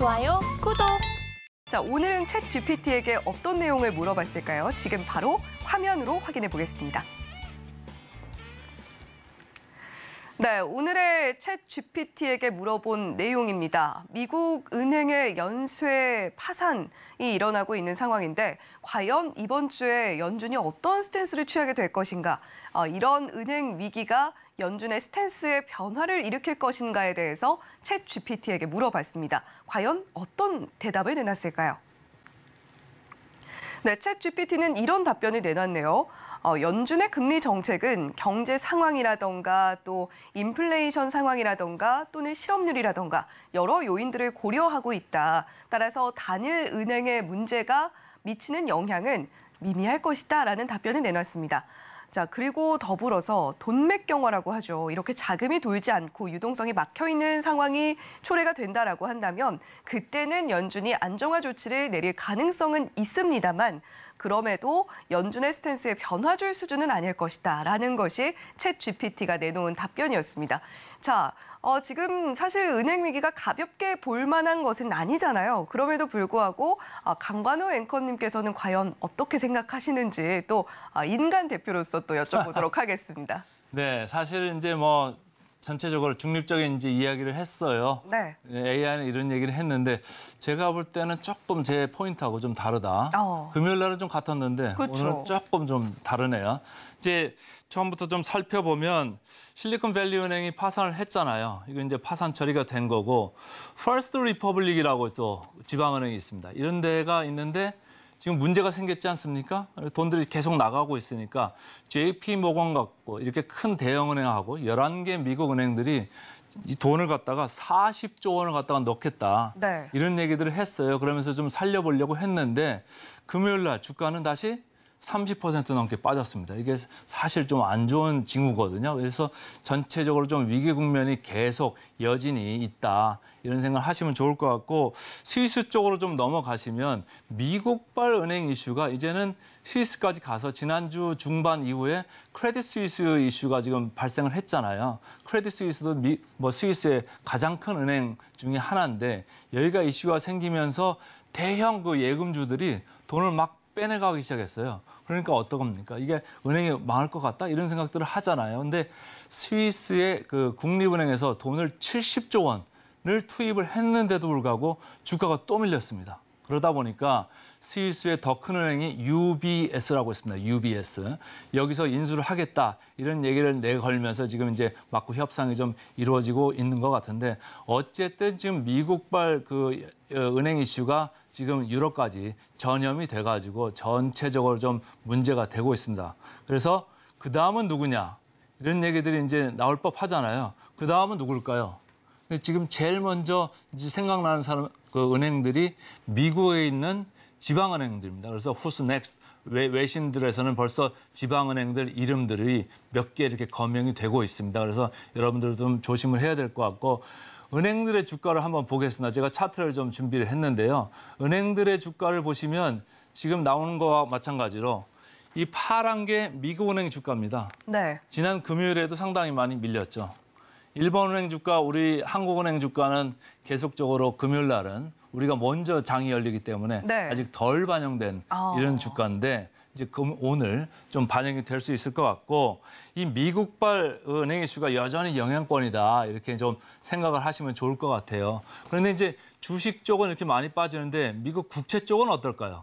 좋아요, 구독. 자, 오늘은 챗 GPT에게 어떤 내용을 물어봤을까요? 지금 바로 화면으로 확인해 보겠습니다. 네, 오늘의 챗 GPT에게 물어본 내용입니다. 미국 은행의 연쇄 파산이 일어나고 있는 상황인데 과연 이번 주에 연준이 어떤 스탠스를 취하게 될 것인가? 이런 은행 위기가 연준의 스탠스의 변화를 일으킬 것인가에 대해서 챗 GPT에게 물어봤습니다. 과연 어떤 대답을 내놨을까요? 네, 챗 GPT는 이런 답변을 내놨네요. 연준의 금리 정책은 경제 상황이라던가 또 인플레이션 상황이라던가 또는 실업률이라던가 여러 요인들을 고려하고 있다. 따라서 단일 은행의 문제가 미치는 영향은 미미할 것이다라는 답변을 내놨습니다. 자, 그리고 더불어서 돈맥경화라고 하죠. 이렇게 자금이 돌지 않고 유동성이 막혀 있는 상황이 초래가 된다라고 한다면 그때는 연준이 안정화 조치를 내릴 가능성은 있습니다만 그럼에도 연준의 스탠스에 변화 줄 수준은 아닐 것이다라는 것이 챗 GPT가 내놓은 답변이었습니다. 자, 지금 사실 은행 위기가 가볍게 볼 만한 것은 아니잖아요. 그럼에도 불구하고 강관우 앵커님께서는 과연 어떻게 생각하시는지 또 인간 대표로서 또 여쭤보도록 하겠습니다. 네, 사실 이제 전체적으로 중립적인 이제 이야기를 했어요. 네. AI는 이런 얘기를 했는데 제가 볼 때는 조금 제 포인트하고 좀 다르다. 금요일 날은 좀 같았는데 그렇죠. 오늘은 조금 좀 다르네요. 이제 처음부터 좀 살펴보면 실리콘밸리 은행이 파산을 했잖아요. 이거 이제 파산 처리가 된 거고 퍼스트 리퍼블릭이라고 또 지방은행이 있습니다. 이런 데가 있는데 지금 문제가 생겼지 않습니까? 돈들이 계속 나가고 있으니까 JP 모건 같고 이렇게 큰 대형은행하고 11개 미국 은행들이 이 돈을 갖다가 40조 원을 갖다가 넣겠다. 네. 이런 얘기들을 했어요. 그러면서 좀 살려보려고 했는데 금요일 날 주가는 다시 30% 넘게 빠졌습니다. 이게 사실 좀 안 좋은 징후거든요. 그래서 전체적으로 좀 위기 국면이 계속 여진이 있다. 이런 생각을 하시면 좋을 것 같고 스위스 쪽으로 좀 넘어가시면 미국발 은행 이슈가 이제는 스위스까지 가서 지난주 중반 이후에 크레딧 스위스 이슈가 지금 발생을 했잖아요. 크레딧 스위스도 스위스의 가장 큰 은행 중에 하나인데 여기가 이슈가 생기면서 대형 그 예금주들이 돈을 막 빼내가기 시작했어요. 그러니까 어떤 겁니까? 이게 은행이 망할 것 같다? 이런 생각들을 하잖아요. 근데 스위스의 그 국립은행에서 돈을 70조 원을 투입을 했는데도 불구하고 주가가 또 밀렸습니다. 그러다 보니까 스위스의 더 큰 은행이 UBS라고 있습니다. UBS. 여기서 인수를 하겠다. 이런 얘기를 내걸면서 지금 이제 맞고 협상이 좀 이루어지고 있는 것 같은데 어쨌든 지금 미국발 그 은행 이슈가 지금 유럽까지 전염이 돼가지고 전체적으로 좀 문제가 되고 있습니다. 그래서 그 다음은 누구냐? 이런 얘기들이 이제 나올 법하잖아요. 그 다음은 누굴까요? 지금 제일 먼저 이제 생각나는 사람, 그 은행들이 미국에 있는 지방은행들입니다. 그래서 Who's Next? 외신들에서는 벌써 지방은행들 이름들이 몇 개 이렇게 거명이 되고 있습니다. 그래서 여러분들도 좀 조심을 해야 될 것 같고 은행들의 주가를 한번 보겠습니다. 제가 차트를 좀 준비를 했는데요. 은행들의 주가를 보시면 지금 나오는 거와 마찬가지로 이 파란 게 미국은행 주가입니다. 네. 지난 금요일에도 상당히 많이 밀렸죠. 일본은행 주가, 우리 한국은행 주가는 계속적으로 금요일 날은 우리가 먼저 장이 열리기 때문에 네. 아직 덜 반영된 이런 주가인데 이제 오늘 좀 반영이 될 수 있을 것 같고 이 미국발 은행 이슈가 여전히 영향권이다 이렇게 좀 생각을 하시면 좋을 것 같아요. 그런데 이제 주식 쪽은 이렇게 많이 빠지는데 미국 국채 쪽은 어떨까요?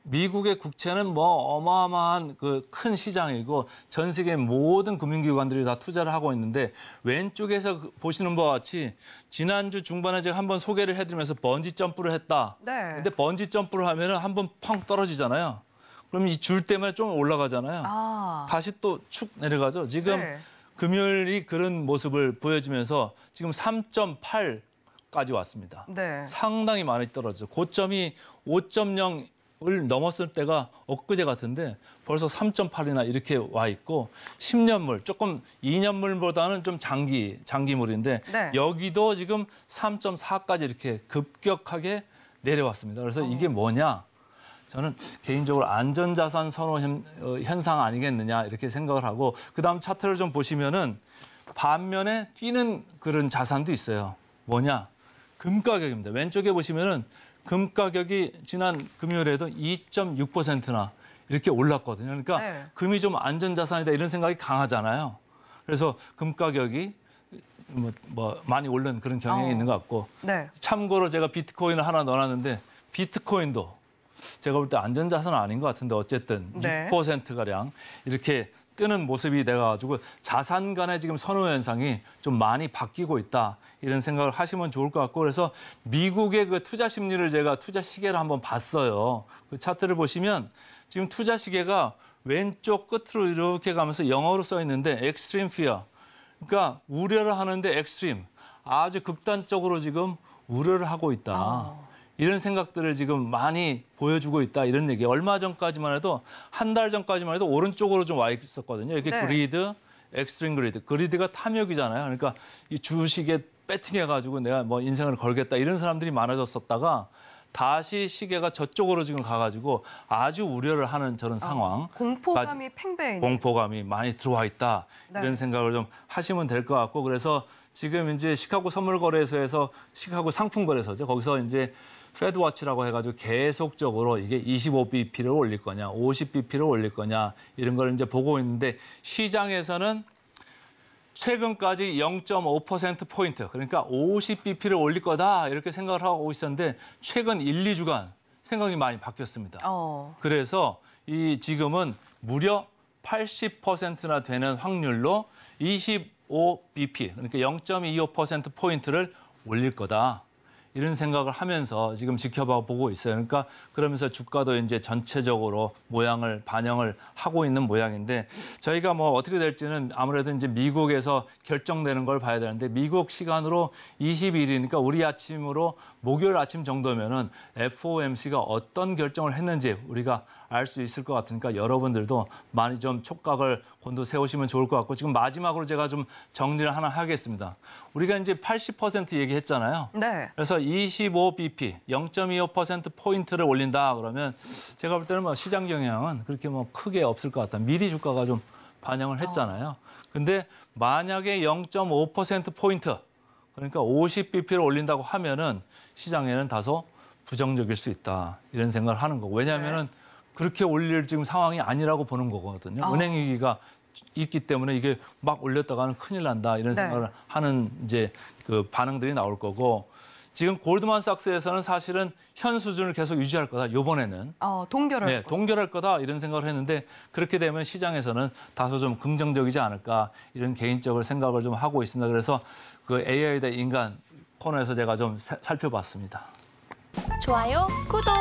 미국의 국채는 어마어마한 그 큰 시장이고 전 세계 모든 금융기관들이 다 투자를 하고 있는데 왼쪽에서 보시는 바와 같이 지난주 중반에 제가 한번 소개를 해드리면서 번지 점프를 했다. 네. 근데 번지 점프를 하면은 한번 펑 떨어지잖아요. 그럼 이 줄 때문에 좀 올라가잖아요. 다시 또 축 내려가죠. 지금 네. 금요일이 그런 모습을 보여주면서 지금 3.8까지 왔습니다. 네. 상당히 많이 떨어졌죠. 고점이 5.0을 넘었을 때가 엊그제 같은데 벌써 3.8이나 이렇게 와 있고 10년물, 조금 2년물보다는 좀 장기물인데 네. 여기도 지금 3.4까지 이렇게 급격하게 내려왔습니다. 그래서 이게 뭐냐? 저는 개인적으로 안전자산 선호 현상 아니겠느냐 이렇게 생각을 하고 그다음 차트를 좀 보시면은 반면에 뛰는 그런 자산도 있어요. 뭐냐? 금 가격입니다. 왼쪽에 보시면은 금 가격이 지난 금요일에도 2.6%나 이렇게 올랐거든요. 그러니까 네. 금이 좀 안전자산이다 이런 생각이 강하잖아요. 그래서 금 가격이 많이 오른 그런 경향이 있는 것 같고 네. 참고로 제가 비트코인을 하나 넣어놨는데 비트코인도 제가 볼 때 안전자산은 아닌 것 같은데 어쨌든 네. 6%가량 이렇게 뜨는 모습이 돼가지고 자산 간의 지금 선호 현상이 좀 많이 바뀌고 있다. 이런 생각을 하시면 좋을 것 같고 그래서 미국의 그 투자 심리를 제가 투자 시계를 한번 봤어요. 그 차트를 보시면 지금 투자 시계가 왼쪽 끝으로 이렇게 가면서 영어로 써 있는데 extreme fear. 그러니까 우려를 하는데 extreme. 아주 극단적으로 지금 우려를 하고 있다. 이런 생각들을 지금 많이 보여주고 있다 이런 얘기. 얼마 전까지만 해도 한 달 전까지만 해도 오른쪽으로 좀 와 있었거든요. 이게 네. 그리드, 엑스트림 그리드. 그리드가 탐욕이잖아요. 그러니까 이 주식에 배팅해가지고 내가 뭐 인생을 걸겠다 이런 사람들이 많아졌었다가 다시 시계가 저쪽으로 지금 가가지고 아주 우려를 하는 저런 상황. 공포감이 팽배해. 공포감이 많이 들어와 있다. 네. 이런 생각을 좀 하시면 될 것 같고 그래서 지금 이제 시카고 선물거래소에서 시카고 상품거래소죠. 거기서 이제 페드워치라고 해가지고 계속적으로 이게 25bp를 올릴 거냐, 50bp를 올릴 거냐 이런 걸 이제 보고 있는데 시장에서는 최근까지 0.5%포인트 그러니까 50bp를 올릴 거다 이렇게 생각을 하고 있었는데 최근 1, 2주간 생각이 많이 바뀌었습니다. 그래서 이 지금은 무려 80%나 되는 확률로 25bp 그러니까 0.25%포인트를 올릴 거다. 이런 생각을 하면서 지금 지켜봐 보고 있어요. 그러니까 그러면서 주가도 이제 전체적으로 모양을 반영을 하고 있는 모양인데 저희가 뭐 어떻게 될지는 아무래도 이제 미국에서 결정되는 걸 봐야 되는데 미국 시간으로 20일이니까 우리 아침으로 목요일 아침 정도면은 FOMC가 어떤 결정을 했는지 우리가 알 수 있을 것 같으니까 여러분들도 많이 좀 촉각을 곤두세우시면 좋을 것 같고 지금 마지막으로 제가 좀 정리를 하나 하겠습니다. 우리가 이제 80% 얘기했잖아요. 네. 그래서 25bp, 0.25%포인트를 올린다 그러면 제가 볼 때는 뭐 시장 영향은 그렇게 뭐 크게 없을 것 같다. 미리 주가가 좀 반영을 했잖아요. 근데 만약에 0.5%포인트, 그러니까 50bp를 올린다고 하면은 시장에는 다소 부정적일 수 있다. 이런 생각을 하는 거고. 왜냐하면은 그렇게 올릴 지금 상황이 아니라고 보는 거거든요. 은행 위기가 있기 때문에 이게 막 올렸다가는 큰일 난다. 이런 생각을 하는 이제 그 반응들이 나올 거고. 지금 골드만삭스에서는 사실은 현 수준을 계속 유지할 거다. 이번에는 동결할 거다 이런 생각을 했는데 그렇게 되면 시장에서는 다소 좀 긍정적이지 않을까 이런 개인적으로 생각을 좀 하고 있습니다. 그래서 그 AI 대 인간 코너에서 제가 좀 살펴봤습니다. 좋아요, 구독.